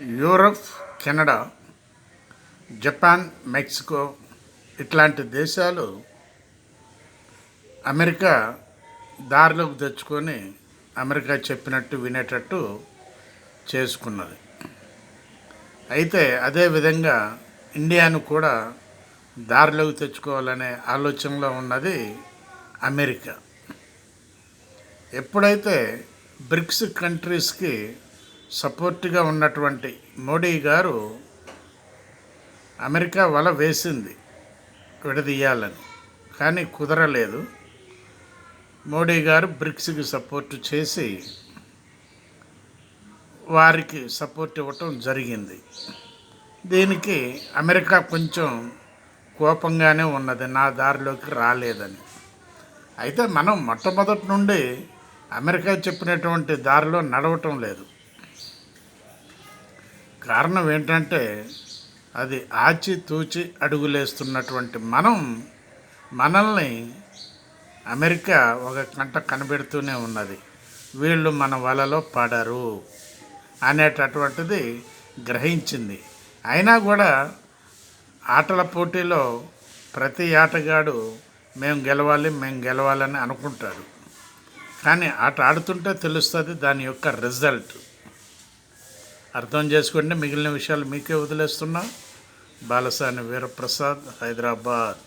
Europe, Canada, Japan, Mexico ఇట్లాంటి దేశాలు America దారిలోకి తెచ్చుకొని అమెరికా చెప్పినట్టు వినేటట్టు చేసుకున్నది. అయితే అదేవిధంగా ఇండియాను కూడా దారిలోకి తెచ్చుకోవాలనే ఆలోచనలో ఉన్నది అమెరికా. ఎప్పుడైతే బ్రిక్స్ కంట్రీస్కి సపోర్ట్గా ఉన్నటువంటి మోడీ గారు అమెరికా వల వేసింది విడదీయాలని, కానీ కుదరలేదు. మోడీ గారు బ్రిక్స్కి సపోర్ట్ చేసి వారికి సపోర్ట్ ఇవ్వటం జరిగింది. దీనికి అమెరికా కొంచెం కోపంగానే ఉన్నది, నా దారిలోకి రాలేదని. అయితే మనం మొట్టమొదటి నుండి అమెరికా చెప్పినటువంటి దారిలో నడవటం లేదు. కారణం ఏంటంటే అది ఆచితూచి అడుగులేస్తున్నటువంటి మనల్ని అమెరికా ఒక కంట కనిపెడుతూనే ఉన్నది. వీళ్ళు మన వలలో పడరు అనేటటువంటిది గ్రహించింది. అయినా కూడా ఆటల పోటీలో ప్రతి ఆటగాడు మేము గెలవాలని అనుకుంటాడు. కానీ ఆట ఆడుతుంటే తెలుస్తుంది దాని యొక్క రిజల్ట్. అర్థం చేసుకోండి. మిగిలిన విషయాలు మీకే వదిలేస్తున్నా. బాలసాని వీరప్రసాద్, హైదరాబాద్.